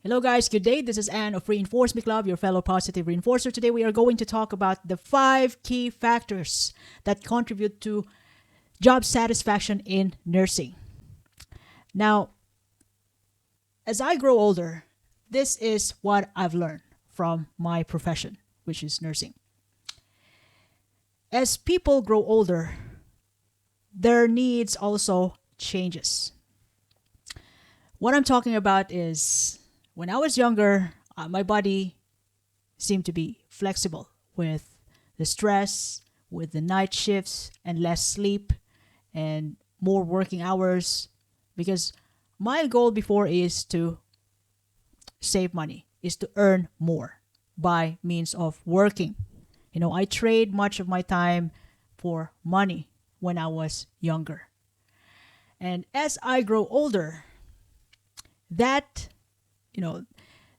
Hello, guys. Good day. This is Anne of Reinforce Me Club, your fellow positive reinforcer. Today, we are going to talk about the 5 key factors that contribute to job satisfaction in nursing. Now, as I grow older, this is what I've learned from my profession, which is nursing. As people grow older, their needs also changes. What I'm talking about is when I was younger, my body seemed to be flexible with the stress, with the night shifts and less sleep and more working hours because my goal before is to save money, is to earn more by means of working. I trade much of my time for money when I was younger. And as I grow older, that you know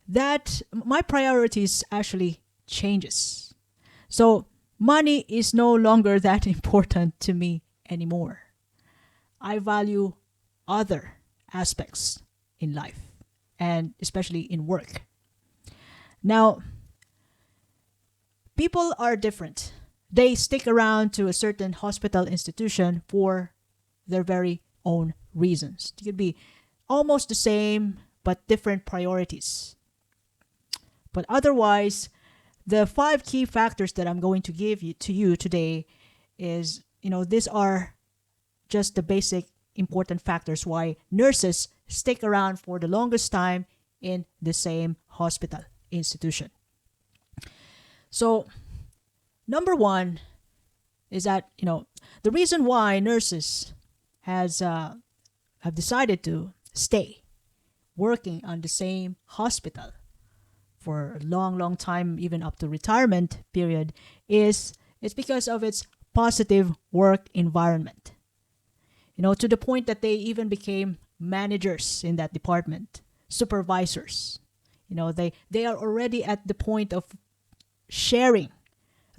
that my priorities actually changes. So money is no longer that important to me anymore. I value other aspects in life and especially in work. Now, people are different. They stick around to a certain hospital institution for their very own reasons. It could be almost the same but different priorities. But otherwise, the 5 key factors that I'm going to give you to you today is, these are just the basic important factors why nurses stick around for the longest time in the same hospital institution. So, number one is that, the reason why nurses has have decided to stay working on the same hospital for a long, long time, even up to retirement period, is it's because of its positive work environment. To the point that they even became managers in that department, supervisors. They are already at the point of sharing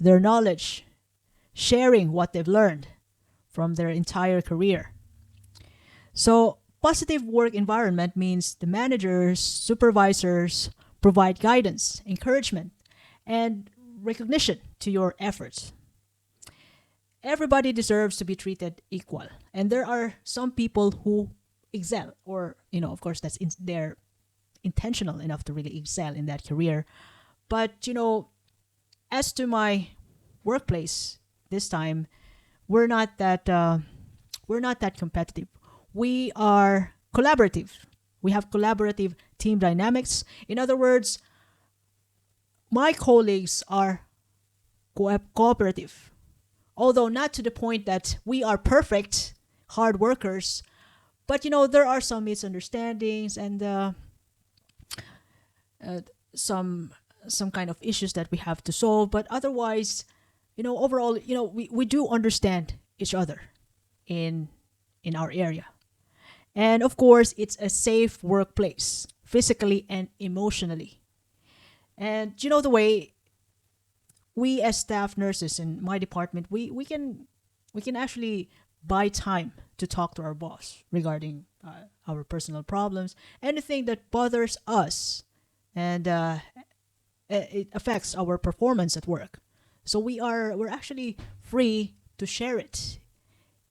their knowledge, sharing what they've learned from their entire career. So, positive work environment means the managers, supervisors provide guidance, encouragement, and recognition to your efforts. Everybody deserves to be treated equal. And there are some people who excel, or, of course, they're intentional enough to really excel in that career. But, as to my workplace this time, we're not that competitive. We are collaborative. We have collaborative team dynamics. In other words, my colleagues are cooperative. Although not to the point that we are perfect hard workers, but there are some misunderstandings and some kind of issues that we have to solve. But otherwise, overall, we do understand each other in our area. And of course, it's a safe workplace, physically and emotionally. And the way we as staff nurses in my department, we can actually buy time to talk to our boss regarding our personal problems, anything that bothers us, and it affects our performance at work. So we're actually free to share it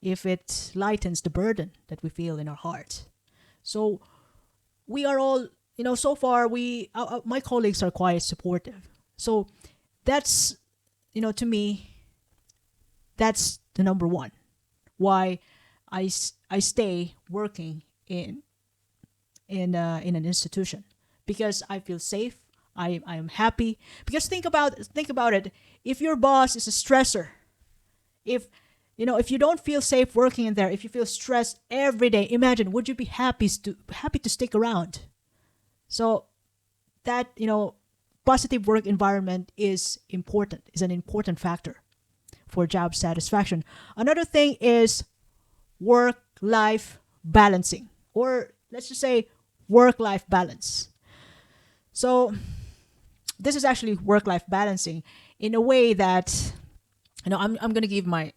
if it lightens the burden that we feel in our heart. So we are all, so far my colleagues are quite supportive. So that's, to me, that's the number one why I stay working in an institution, because I feel safe. I am happy because think about it. If your boss is a stressor, if if you don't feel safe working in there, if you feel stressed every day, imagine, would you be happy to stick around? So that, positive work environment is an important factor for job satisfaction. Another thing is work life balancing, or let's just say work life balance. So this is actually work life balancing in a way that, I'm going to give my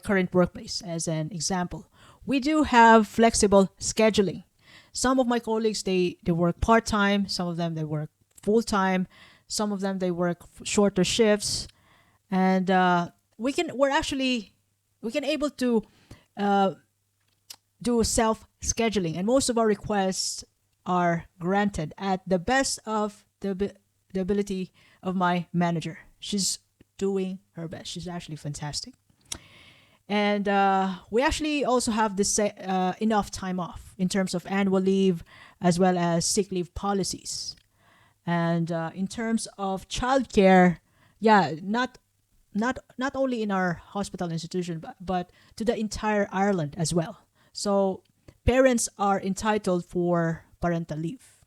current workplace as an example. We do have flexible scheduling. Some of my colleagues, they work part-time, some of them they work full-time, some of them they work shorter shifts, and we can able to uh, do self scheduling, and most of our requests are granted at the best of the ability of my manager. She's doing her best. She's actually fantastic. And we actually also have this enough time off in terms of annual leave as well as sick leave policies. And in terms of childcare, yeah, not only in our hospital institution, but to the entire Ireland as well. So parents are entitled for parental leave.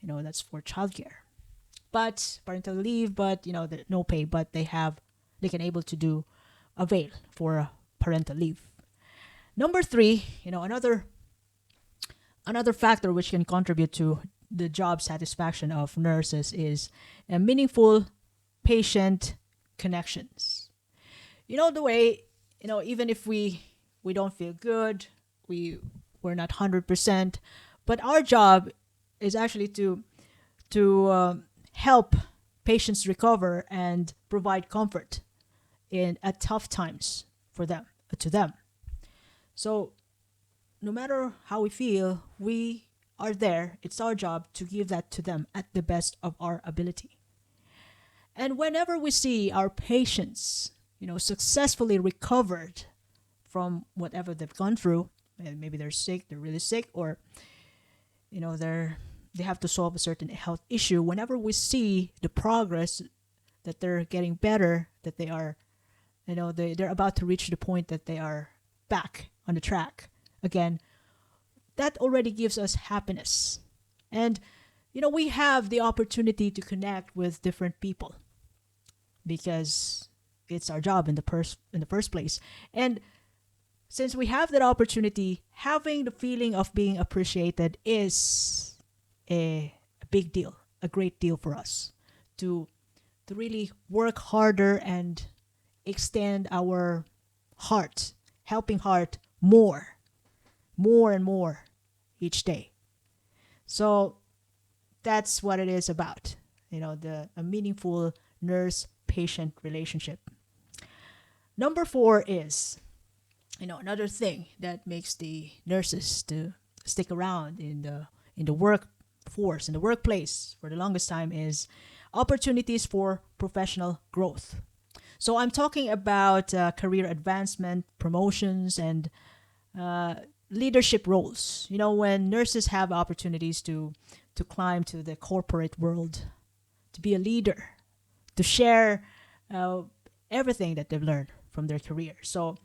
That's for childcare. But parental leave, but no pay, but they can able to do avail for parental leave. Number three, another factor which can contribute to the job satisfaction of nurses is a meaningful patient connections. The way, even if we don't feel good, we're not 100%, but our job is actually to help patients recover and provide comfort in at tough times to them. So no matter how we feel, we are there. It's our job to give that to them at the best of our ability. And whenever we see our patients, successfully recovered from whatever they've gone through, maybe they're sick, they're really sick, or they have to solve a certain health issue. Whenever we see the progress that they're getting better, that they are, they're about to reach the point that they are back on the track again, that already gives us happiness. And we have the opportunity to connect with different people because it's our job in the first place. And since we have that opportunity, having the feeling of being appreciated is a big deal, a great deal for us to really work harder and extend our heart, helping heart more and more each day. So that's what it is about, a meaningful nurse-patient relationship. Number 4 is, another thing that makes the nurses to stick around in the workforce, in the workplace for the longest time is opportunities for professional growth. So I'm talking about career advancement, promotions, and leadership roles. When nurses have opportunities to climb to the corporate world, to be a leader, to share everything that they've learned from their career. So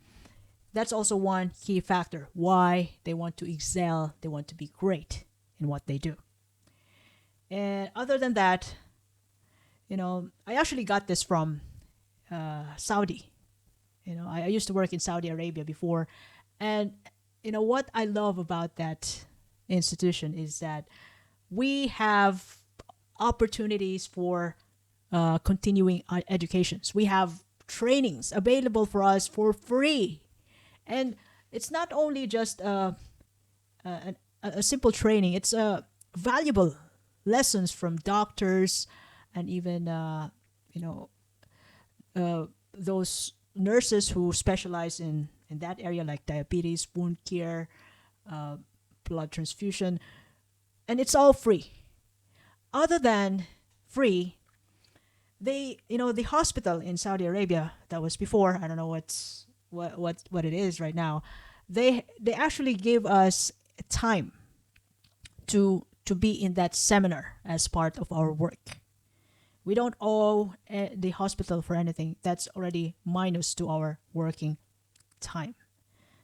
that's also one key factor why they want to excel, they want to be great in what they do. And other than that, I actually got this from Saudi. I used to work in Saudi Arabia before, and what I love about that institution is that we have opportunities for continuing educations. We have trainings available for us for free, and it's not only just a simple training. It's valuable lessons from doctors and even those nurses who specialize in that area, like diabetes, wound care, blood transfusion, and it's all free. Other than free, the hospital in Saudi Arabia that was before, I don't know what it is right now. They actually gave us time to be in that seminar as part of our work. We don't owe the hospital for anything. That's already minus to our working time.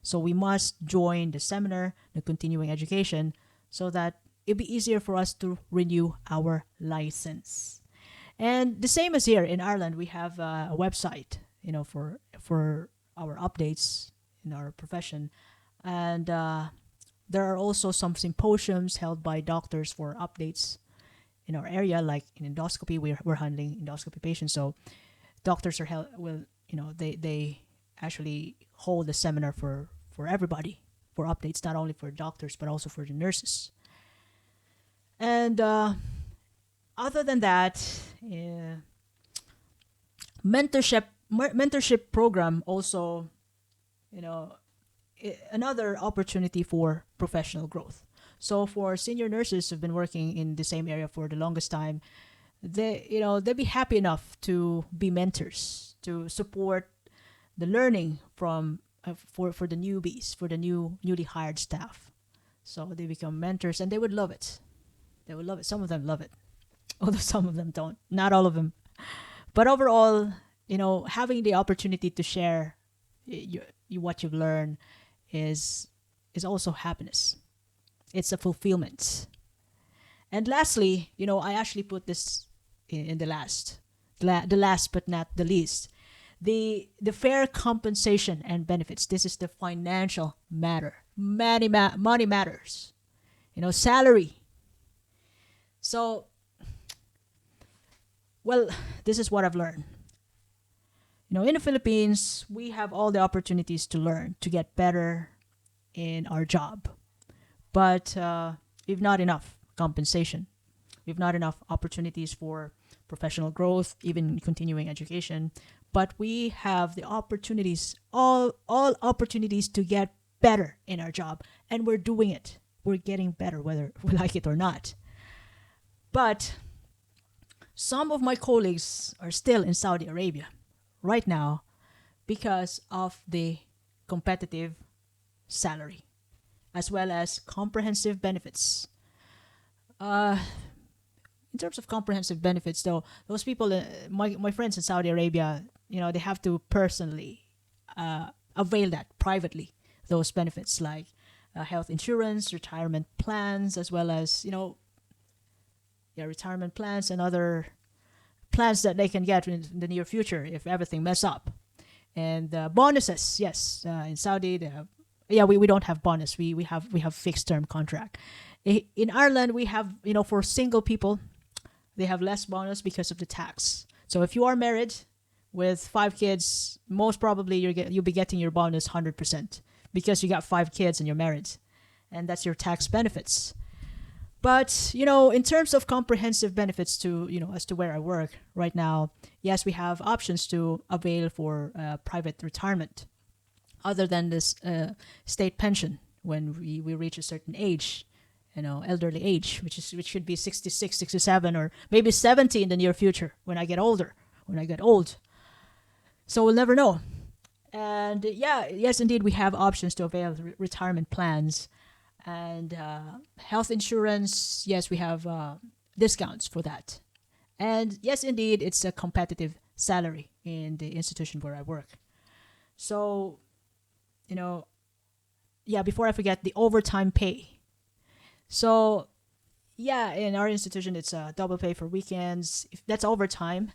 So we must join the seminar, the continuing education, so that it'll be easier for us to renew our license. And the same as here in Ireland, we have a website, for our updates in our profession. And there are also some symposiums held by doctors for updates in our area, like in endoscopy. We're handling endoscopy patients, so doctors they actually hold a seminar for everybody, for updates, not only for doctors but also for the nurses. And other than that, mentorship program also, you know, another opportunity for professional growth. So for senior nurses who've been working in the same area for the longest time, they'd be happy enough to be mentors, to support the learning from for the newbies, for the newly hired staff. So they become mentors, and they would love it. They would love it. Some of them love it, although some of them don't. Not all of them. But overall, having the opportunity to share what you've learned is also happiness. It's a fulfillment. And lastly, I actually put this in the last but not the least, the fair compensation and benefits. This is the financial matter. Money matters. Salary. So, well, this is what I've learned. In the Philippines, we have all the opportunities to learn, to get better in our job. But we've not enough compensation. We've not enough opportunities for professional growth, even continuing education. But we have the opportunities, all opportunities to get better in our job. And we're doing it. We're getting better, whether we like it or not. But some of my colleagues are still in Saudi Arabia right now because of the competitive salary as well as comprehensive benefits. In terms of comprehensive benefits, though, those people, my friends in Saudi Arabia, they have to personally avail that privately, those benefits like health insurance, retirement plans, as well as, retirement plans and other plans that they can get in the near future if everything mess up. And bonuses, yes, in Saudi they have. Yeah, we don't have bonus. We have fixed term contract. In Ireland, we have, for single people, they have less bonus because of the tax. So if you are married with 5 kids, most probably you'll be getting your bonus 100% because you got 5 kids and you're married, and that's your tax benefits. But, in terms of comprehensive benefits to, as to where I work right now, yes, we have options to avail for private retirement other than this state pension when we reach a certain age, elderly age, which should be 66, 67, or maybe 70 in the near future when I get older, when I get old. So we'll never know. And yes, indeed, we have options to avail retirement plans. And health insurance, yes, we have discounts for that. And yes, indeed, it's a competitive salary in the institution where I work. So, before I forget, the overtime pay. So, in our institution, it's double pay for weekends. If that's overtime.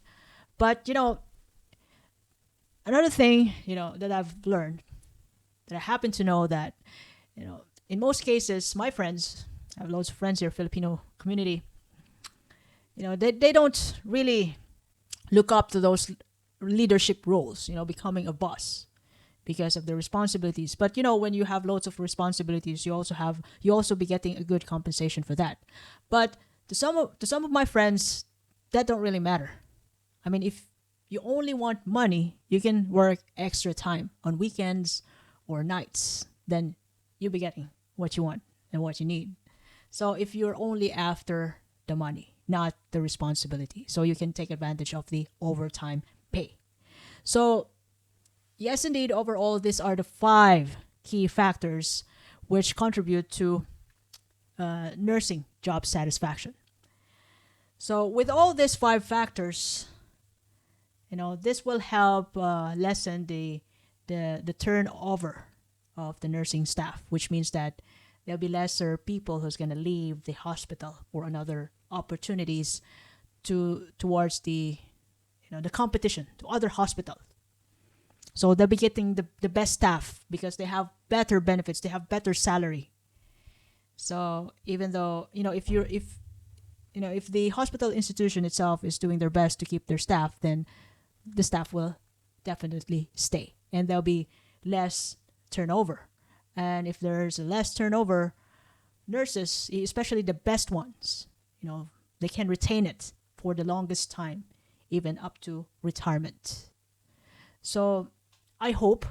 But, another thing, that I've learned, that I happen to know that, in most cases, my friends, I have loads of friends here, Filipino community, they don't really look up to those leadership roles, becoming a boss because of the responsibilities. But, when you have loads of responsibilities, you also be getting a good compensation for that. But to some of my friends, that don't really matter. I mean, if you only want money, you can work extra time on weekends or nights. Then you'll be getting what you want and what you need. So if you're only after the money, not the responsibility, so you can take advantage of the overtime pay. So yes, indeed, overall, these are the 5 key factors which contribute to nursing job satisfaction. So with all these 5 factors, this will help lessen the turnover of the nursing staff, which means that there'll be lesser people who's going to leave the hospital or another opportunities towards the competition to other hospitals. So they'll be getting the best staff because they have better benefits, they have better salary. So even though if the hospital institution itself is doing their best to keep their staff, then the staff will definitely stay, and there'll be less turnover. And if there's less turnover, nurses, especially the best ones, they can retain it for the longest time, even up to retirement. So I hope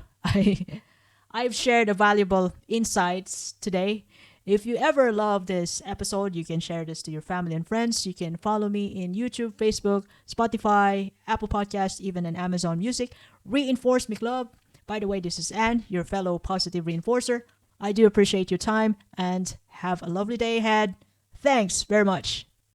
I've shared a valuable insights today. If you ever love this episode, you can share this to your family and friends. You can follow me in YouTube, Facebook, Spotify, Apple Podcasts, even in Amazon Music. Reinforce Me Club. By the way, this is Anne, your fellow positive reinforcer. I do appreciate your time and have a lovely day ahead. Thanks very much.